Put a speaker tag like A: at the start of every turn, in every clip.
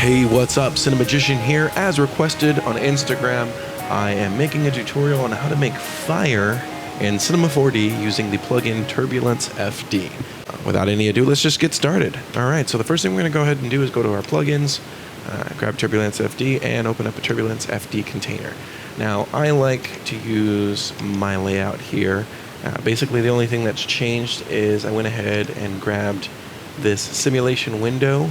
A: Hey, what's up? Cinemagician here. As requested on Instagram, I am making a tutorial on how to make fire in Cinema 4D using the plugin Turbulence FD. Without any ado, let's just get started. Alright, so the first thing we're going to go ahead and do is go to our plugins, grab Turbulence FD, and open up a Turbulence FD container. Now, I like to use my layout here. Basically, the only thing that's changed is I went ahead and grabbed this simulation window,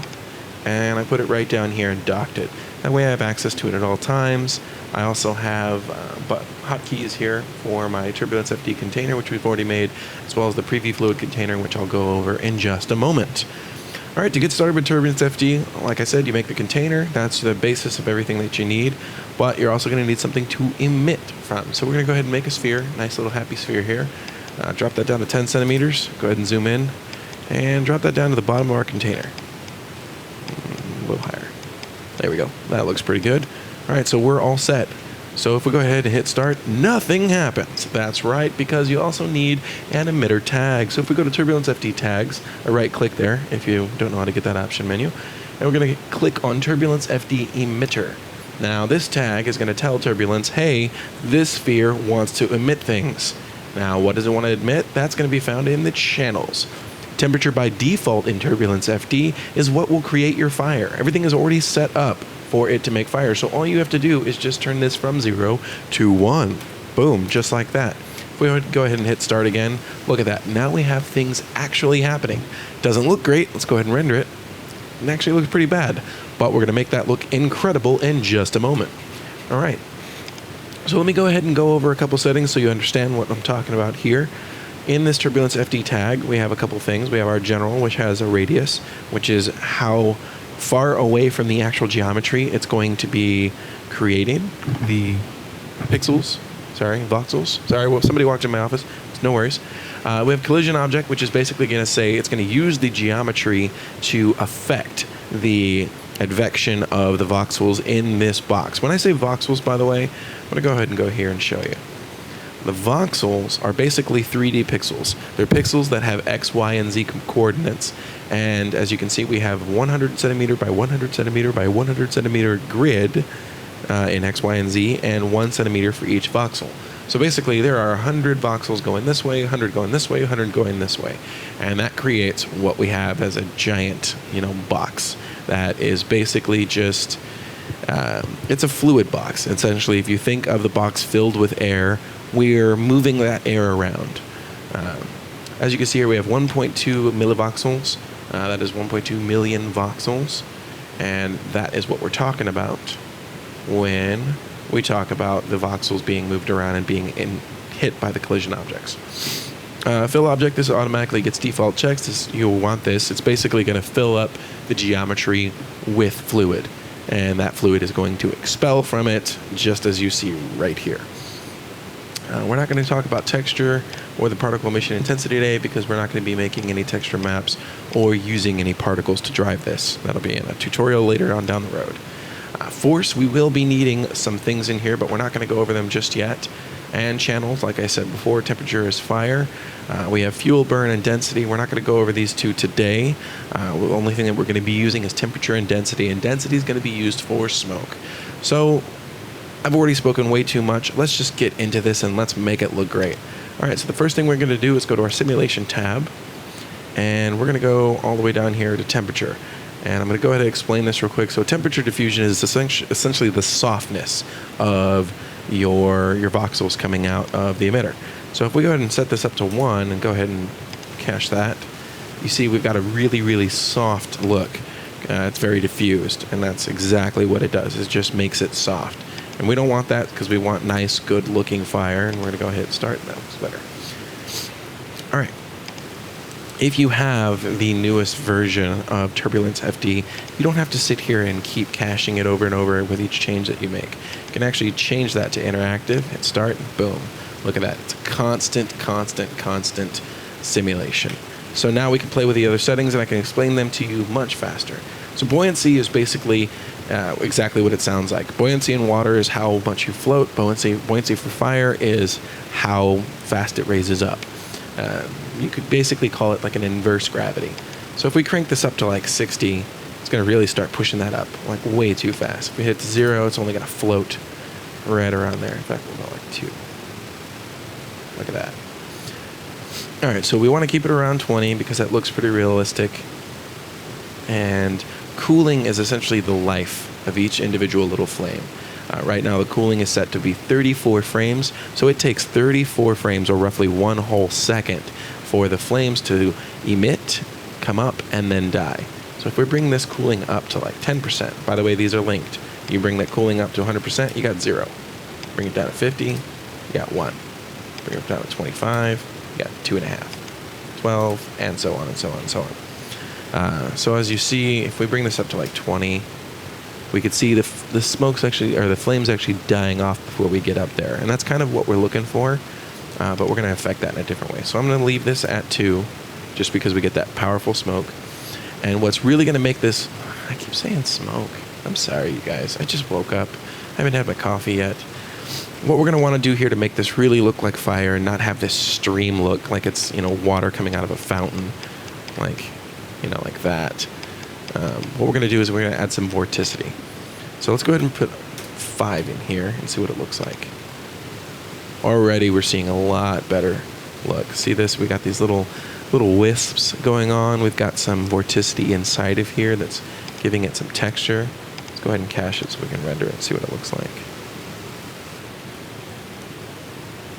A: and I put it right down here and docked it. That way I have access to it at all times. I also have hotkeys here for my Turbulence FD container, which we've already made, as well as the preview fluid container, which I'll go over in just a moment. Alright, to get started with Turbulence FD, like I said, you make the container. That's the basis of everything that you need, but you're also going to need something to emit from. So we're going to go ahead and make a sphere, nice little happy sphere here. Drop that down to 10 centimeters. Go ahead and zoom in, and drop that down to the bottom of our container. A little higher. There we go. That looks pretty good. Alright, so we're all set. So if we go ahead and hit start, nothing happens. That's right, because you also need an emitter tag. So if we go to Turbulence FD tags, I right click there if you don't know how to get that option menu, and we're going to click on Turbulence FD emitter. Now this tag is going to tell Turbulence, hey, this sphere wants to emit things. Now what does it want to emit? That's going to be found in the channels. Temperature by default in Turbulence FD is what will create your fire. Everything is already set up for it to make fire, so all you have to do is just turn this from 0 to 1. Boom, just like that. If we go ahead and hit start again, look at that. Now we have things actually happening. Doesn't look great. Let's go ahead and render it. It actually looks pretty bad, but we're going to make that look incredible in just a moment. All right. So let me go ahead and go over a couple settings so you understand what I'm talking about here. In this Turbulence FD tag, we have a couple things. We have our general, which has a radius, which is how far away from the actual geometry it's going to be creating the voxels. Sorry, well, somebody walked in my office. No worries. We have collision object, which is basically going to say it's going to use the geometry to affect the advection of the voxels in this box. When I say voxels, by the way, I'm going to go ahead and go here and show you. The voxels are basically 3D pixels. They're pixels that have X, Y, and Z coordinates. And as you can see, we have 100 centimeter by 100 centimeter by 100 centimeter grid in X, Y, and Z, and 1 centimeter for each voxel. So basically, there are 100 voxels going this way, 100 going this way, 100 going this way. And that creates what we have as a giant, box that is basically just, it's a fluid box. Essentially, if you think of the box filled with air, we're moving that air around. As you can see here, we have 1.2 millivoxels. That is 1.2 million voxels. And that is what we're talking about when we talk about the voxels being moved around and being hit by the collision objects. Fill object, this automatically gets default checks. You'll want this. It's basically going to fill up the geometry with fluid. And that fluid is going to expel from it, just as you see right here. We're not going to talk about texture or the particle emission intensity today because we're not going to be making any texture maps or using any particles to drive this. That'll be in a tutorial later on down the road. Force, we will be needing some things in here, but we're not going to go over them just yet. And channels, like I said before, temperature is fire. We have fuel burn and density. We're not going to go over these two today. The only thing that we're going to be using is temperature and density is going to be used for smoke. So I've already spoken way too much. Let's just get into this and let's make it look great. All right, so the first thing we're going to do is go to our simulation tab, and we're going to go all the way down here to temperature. And I'm going to go ahead and explain this real quick. So temperature diffusion is essentially the softness of your voxels coming out of the emitter. So if we go ahead and set this up to 1 and go ahead and cache that, you see we've got a really, really soft look. It's very diffused, and that's exactly what it does. It just makes it soft. And we don't want that because we want nice, good-looking fire. And we're going to go ahead and start. That looks better. All right. If you have the newest version of Turbulence FD, you don't have to sit here and keep caching it over and over with each change that you make. You can actually change that to interactive, hit start, and boom. Look at that. It's a constant simulation. So now we can play with the other settings, and I can explain them to you much faster. So buoyancy is basically exactly what it sounds like. Buoyancy in water is how much you float. Buoyancy for fire is how fast it raises up. You could basically call it like an inverse gravity. So if we crank this up to like 60, it's going to really start pushing that up like way too fast. If we hit 0, it's only going to float right around there. In fact, we'll go like 2. Look at that. All right, so we want to keep it around 20 because that looks pretty realistic. And cooling is essentially the life of each individual little flame. Right now, the cooling is set to be 34 frames, so it takes 34 frames, or roughly 1 whole second, for the flames to emit, come up, and then die. So if we bring this cooling up to like 10%, by the way, these are linked. You bring that cooling up to 100%, you got 0. Bring it down to 50, you got 1. Bring it down to 25, you got 2.5. 12, and so on and so on and so on. So as you see, if we bring this up to like 20, we could see the smoke's actually, or the flames actually dying off before we get up there. And that's kind of what we're looking for, but we're going to affect that in a different way. So I'm going to leave this at 2, just because we get that powerful smoke. And what's really going to make this, I keep saying smoke. I'm sorry, you guys. I just woke up. I haven't had my coffee yet. What we're going to want to do here to make this really look like fire and not have this stream look like it's, water coming out of a fountain, like that. What we're going to do is we're going to add some vorticity. So let's go ahead and put 5 in here and see what it looks like. Already we're seeing a lot better look. See this? We got these little wisps going on. We've got some vorticity inside of here that's giving it some texture. Let's go ahead and cache it so we can render it and see what it looks like.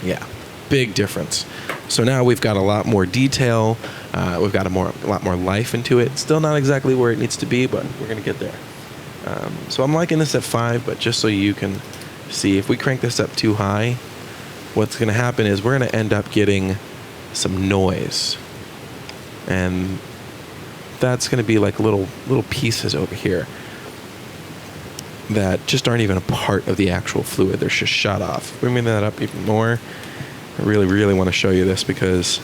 A: Yeah, big difference. So now we've got a lot more detail. We've got a lot more life into it. Still not exactly where it needs to be, but we're going to get there. So I'm liking this at 5, but just so you can see, if we crank this up too high, what's going to happen is we're going to end up getting some noise. And that's going to be like little pieces over here that just aren't even a part of the actual fluid. They're just shot off. Bring that up even more. I really, really want to show you this because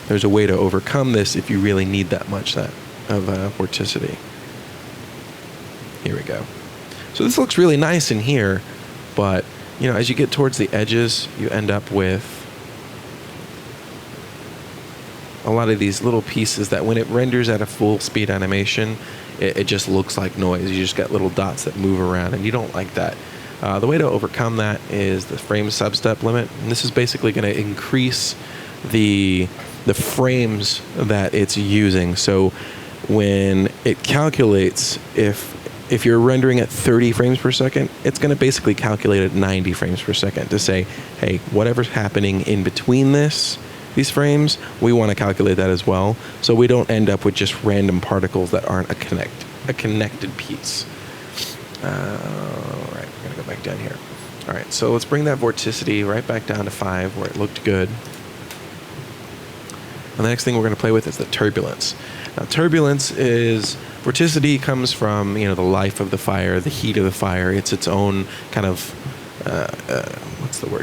A: there's a way to overcome this if you really need that much of vorticity. Here we go. So this looks really nice in here, but as you get towards the edges, you end up with a lot of these little pieces that when it renders at a full speed animation, it just looks like noise. You just got little dots that move around, and you don't like that. The way to overcome that is the frame substep limit, and this is basically going to increase the frames that it's using. So when it calculates, if you're rendering at 30 frames per second, it's going to basically calculate at 90 frames per second to say, hey, whatever's happening in between these frames, we want to calculate that as well, so we don't end up with just random particles that aren't a connected piece. All right, we're going to go back down here. All right, so let's bring that vorticity right back down to 5 where it looked good. And the next thing we're going to play with is the turbulence. Now, turbulence is, vorticity comes from, the life of the fire, the heat of the fire. It's its own kind of,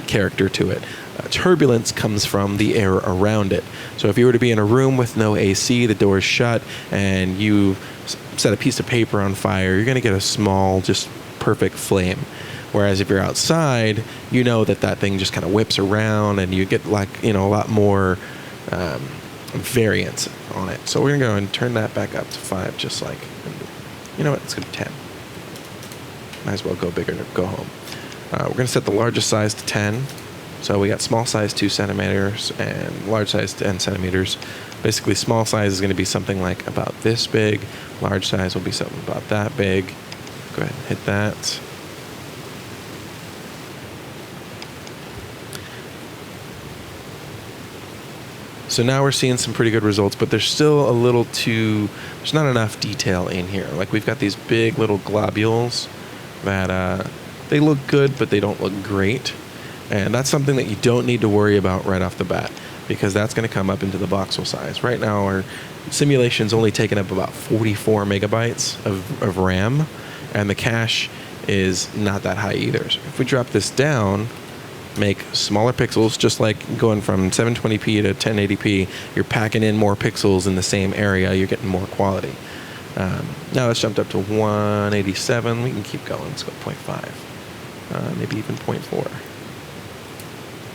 A: character to it. Turbulence comes from the air around it. So if you were to be in a room with no AC, the door is shut, and you set a piece of paper on fire, you're going to get a small, just perfect flame. Whereas if you're outside, you know that thing just kind of whips around, and you get a lot more variance on it. So we're going to go and turn that back up to 5, just like, let's go to 10. Might as well go bigger to go home. We're going to set the largest size to 10. So we got small size 2 centimeters and large size 10 centimeters. Basically, small size is going to be something like about this big. Large size will be something about that big. Go ahead and hit that. So now we're seeing some pretty good results, but there's still there's not enough detail in here. Like, we've got these big little globules that they look good, but they don't look great. And that's something that you don't need to worry about right off the bat, because that's going to come up into the voxel size. Right now, our simulation's only taking up about 44 megabytes of RAM, and the cache is not that high either. So if we drop this down, make smaller pixels, just like going from 720p to 1080p, you're packing in more pixels in the same area, you're getting more quality. Now it's jumped up to 187. We can keep going. Let's go 0.5, maybe even 0.4.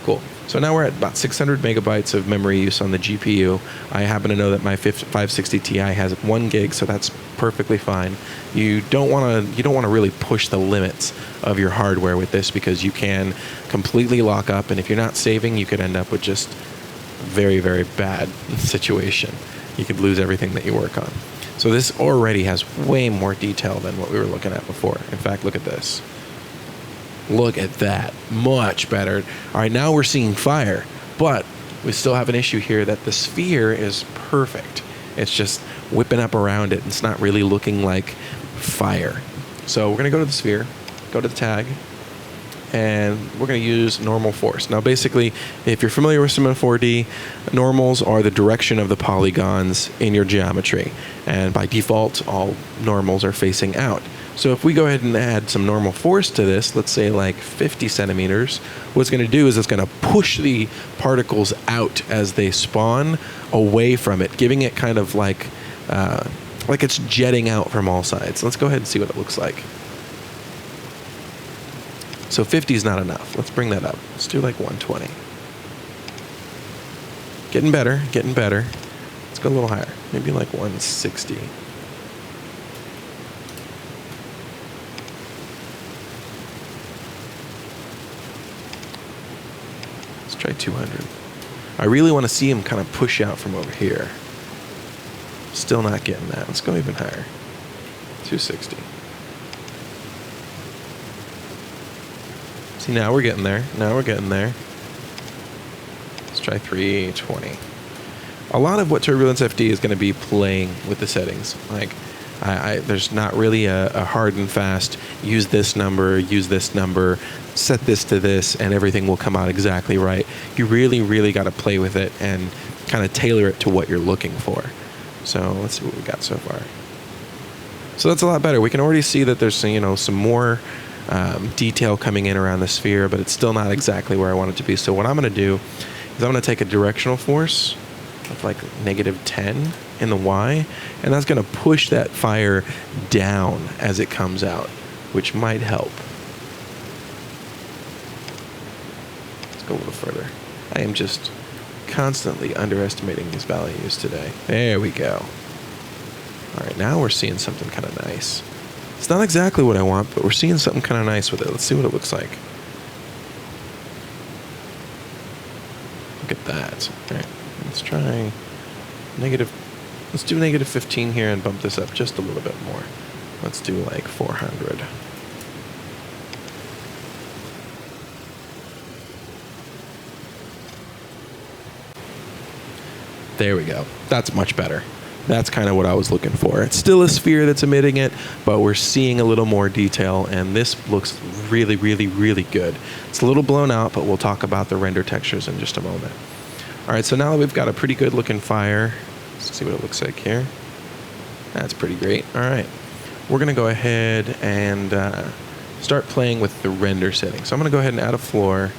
A: Cool. So now we're at about 600 megabytes of memory use on the GPU. I happen to know that my 560 Ti has 1 gig, so that's perfectly fine. You don't want to really push the limits of your hardware with this, because you can completely lock up, and if you're not saving, you could end up with just very, very bad situation. You could lose everything that you work on. So this already has way more detail than what we were looking at before. In fact, look at this. Look at that. Much better. All right, now we're seeing fire, but we still have an issue here that the sphere is perfect. It's just whipping up around it. It's not really looking like fire. So we're going to go to the sphere, go to the tag, and we're going to use normal force. Now, basically, if you're familiar with Cinema 4D, normals are the direction of the polygons in your geometry. And by default, all normals are facing out. So if we go ahead and add some normal force to this, let's say like 50 centimeters, what it's going to do is it's going to push the particles out as they spawn away from it, giving it kind of like it's jetting out from all sides. Let's go ahead and see what it looks like. So 50 is not enough. Let's bring that up. Let's do like 120. Getting better, getting better. Let's go a little higher. Maybe like 160. Let's try 200. I really want to see him kind of push out from over here. Still not getting that. Let's go even higher. 260. See, now we're getting there. Now we're getting there. Let's try 320. A lot of what Turbulence FD is going to be playing with the settings. Like, there's not really a hard and fast, use this number, set this to this, and everything will come out exactly right. You really, really got to play with it and kind of tailor it to what you're looking for. So let's see what we got so far. So that's a lot better. We can already see that there's, some more detail coming in around the sphere, but it's still not exactly where I want it to be. So what I'm going to do is I'm going to take a directional force of like -10 in the Y, and that's going to push that fire down as it comes out, which might help. Let's go a little further. I am just constantly underestimating these values today. There we go. All right, now we're seeing something kind of nice. It's not exactly what I want, but we're seeing something kind of nice with it. Let's see what it looks like. Look at that. All right, let's try let's do -15 here and bump this up just a little bit more. Let's do like 400. There we go. That's much better. That's kind of what I was looking for. It's still a sphere that's emitting it, but we're seeing a little more detail, and this looks really, really, really good. It's a little blown out, but we'll talk about the render textures in just a moment. All right, so now that we've got a pretty good looking fire, let's see what it looks like here. That's pretty great. All right, we're going to go ahead and start playing with the render settings. So I'm going to go ahead and add a floor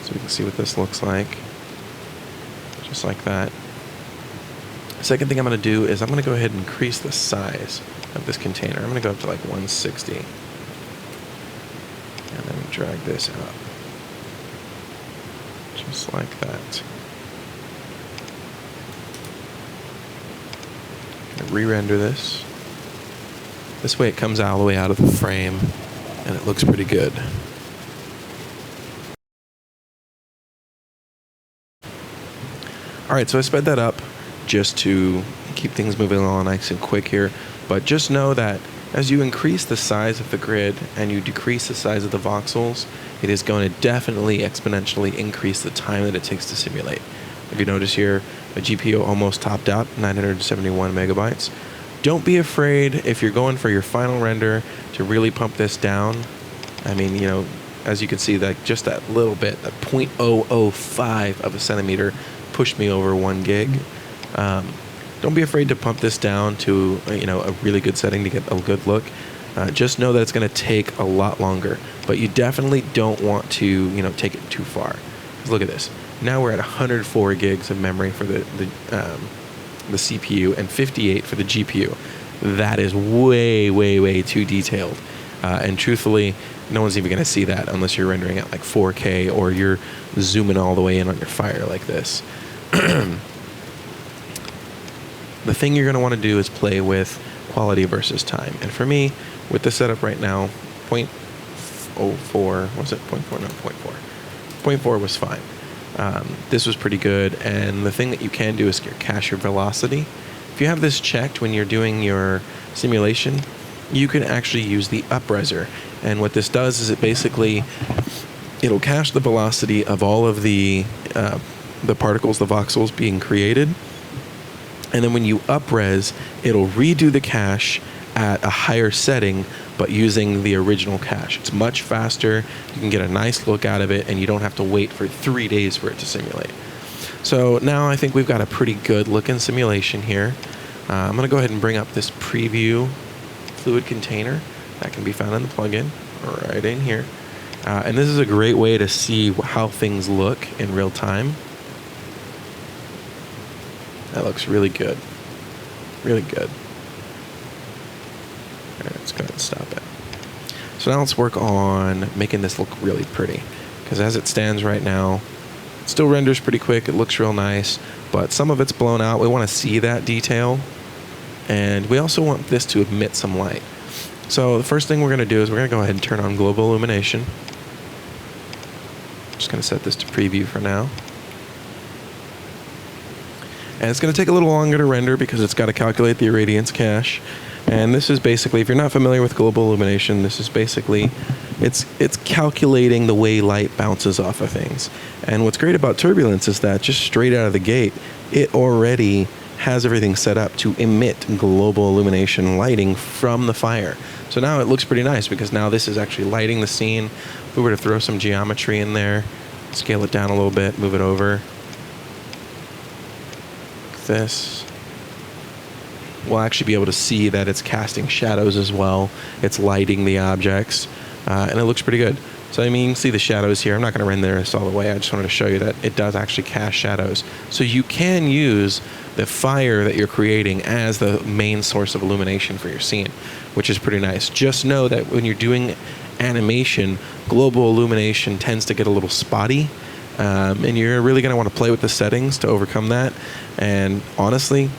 A: so we can see what this looks like. Just like that. Second thing I'm going to do is I'm going to go ahead and increase the size of this container. I'm going to go up to like 160. And then drag this up. Just like that. Re-render this. This way it comes all the way out of the frame, and it looks pretty good. All right, so I sped that up just to keep things moving along nice and quick here. But just know that as you increase the size of the grid and you decrease the size of the voxels, it is going to definitely exponentially increase the time that it takes to simulate. If you notice here, the GPU almost topped out, 971 megabytes. Don't be afraid if you're going for your final render to really pump this down. I mean, as you can see, that just that little bit, that 0.005 of a centimeter pushed me over 1 gig. Don't be afraid to pump this down to a really good setting to get a good look. Just know that it's going to take a lot longer, but you definitely don't want to take it too far. Look at this. Now we're at 104 gigs of memory for the CPU and 58 for the GPU. That is way, way, way too detailed. And truthfully, no one's even going to see that unless you're rendering at like 4K or you're zooming all the way in on your fire like this. The thing you're going to want to do is play with quality versus time. And for me, with the setup right now, 0.04, was it 0.4? No, 0.4. 0.4 was fine. This was pretty good. And the thing that you can do is cache your velocity. If you have this checked when you're doing your simulation, you can actually use the upreser. And what this does is it'll cache the velocity of all of the particles, the voxels being created. And then when you upres, it'll redo the cache at a higher setting, but using the original cache. It's much faster. You can get a nice look out of it, and you don't have to wait for 3 days for it to simulate. So now I think we've got a pretty good looking simulation here. I'm going to go ahead and bring up this preview fluid container that can be found in the plugin right in here. And this is a great way to see how things look in real time. That looks really good. Really good. All right, let's go ahead and stop it. So now let's work on making this look really pretty. Because as it stands right now, it still renders pretty quick. It looks real nice. But some of it's blown out. We want to see that detail. And we also want this to emit some light. So the first thing we're going to do is we're going to go ahead and turn on global illumination. Just going to set this to preview for now. And it's going to take a little longer to render because it's got to calculate the irradiance cache. And this is basically, if you're not familiar with global illumination, this is basically, it's calculating the way light bounces off of things. And what's great about Turbulence is that just straight out of the gate, it already has everything set up to emit global illumination lighting from the fire. So now it looks pretty nice because now this is actually lighting the scene. If we were to throw some geometry in there, scale it down a little bit, move it over. This, we'll actually be able to see that it's casting shadows as well. It's lighting the objects, and it looks pretty good. So I mean, you can see the shadows here. I'm not going to render this all the way. I just wanted to show you that it does actually cast shadows. So you can use the fire that you're creating as the main source of illumination for your scene, which is pretty nice. Just know that when you're doing animation, global illumination tends to get a little spotty. And you're really going to want to play with the settings to overcome that. And honestly,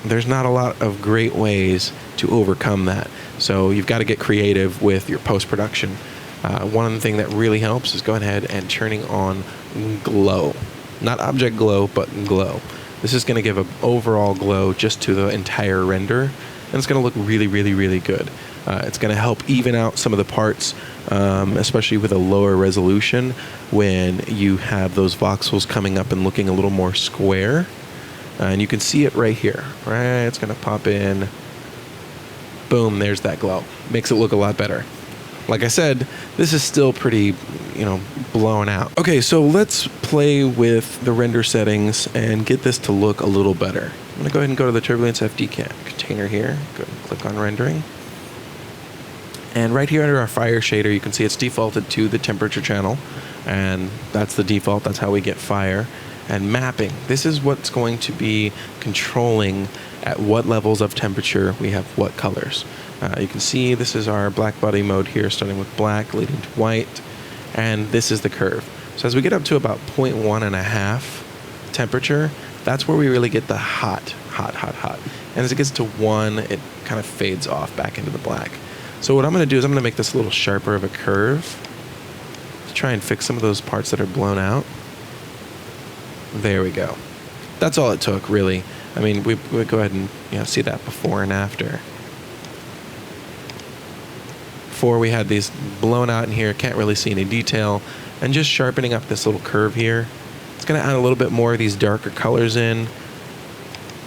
A: there's not a lot of great ways to overcome that. So you've got to get creative with your post-production. One thing that really helps is going ahead and turning on glow. Not object glow, but glow. This is going to give an overall glow just to the entire render. And it's going to look really, really, really good. It's going to help even out some of the parts, especially with a lower resolution, when you have those voxels coming up and looking a little more square. And you can see it right here. Right, it's going to pop in. Boom, there's that glow. Makes it look a lot better. Like I said, this is still pretty, blown out. Okay, so let's play with the render settings and get this to look a little better. I'm going to go ahead and go to the Turbulence FD container here. Go ahead and click on rendering. And right here under our fire shader, you can see it's defaulted to the temperature channel. And that's the default. That's how we get fire. And mapping. This is what's going to be controlling at what levels of temperature we have what colors. You can see this is our black body mode here, starting with black, leading to white. And this is the curve. So as we get up to about 0.1.5 temperature, that's where we really get the hot. And as it gets to 1, it kind of fades off back into the black. So what I'm going to do is I'm going to make this a little sharper of a curve to try and fix some of those parts that are blown out. There we go. That's all it took, really. I mean, we go ahead and see that before and after. Before we had these blown out in here, can't really see any detail, and just sharpening up this little curve here. It's going to add a little bit more of these darker colors in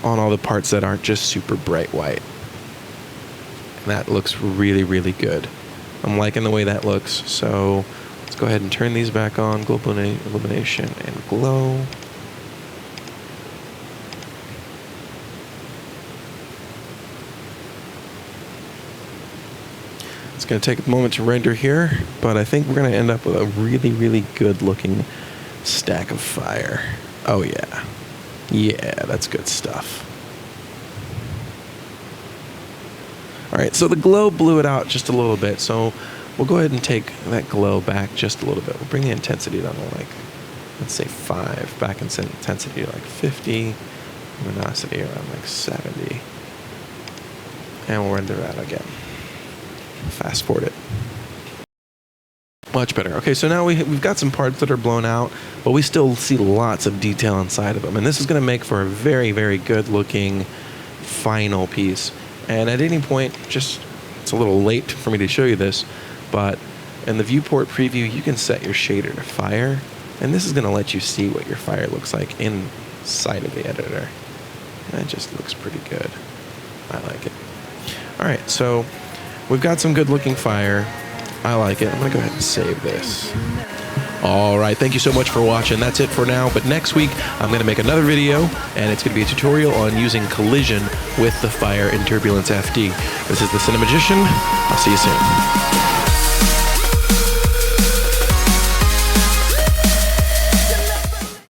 A: on all the parts that aren't just super bright white. And that looks really, really good. I'm liking the way that looks, so let's go ahead and turn these back on, global illumination and glow. It's going to take a moment to render here, but I think we're going to end up with a really, really good looking stack of fire. Oh yeah. Yeah, that's good stuff. All right, so the glow blew it out just a little bit, so we'll go ahead and take that glow back just a little bit. We'll bring the intensity down to like, let's say 5, back in intensity to like 50, luminosity around like 70. And we'll render that again. Fast forward it. Much better. Okay, so now we've got some parts that are blown out, but we still see lots of detail inside of them. And this is going to make for a very, very good looking final piece. And at any point, it's a little late for me to show you this, but in the viewport preview, you can set your shader to fire. And this is going to let you see what your fire looks like inside of the editor. And it just looks pretty good. I like it. All right, so we've got some good looking fire. I like it. I'm going to go ahead and save this. All right, thank you so much for watching. That's it for now. But next week, I'm going to make another video, and it's going to be a tutorial on using collision with the fire in Turbulence FD. This is the Cinemagician. I'll see you soon.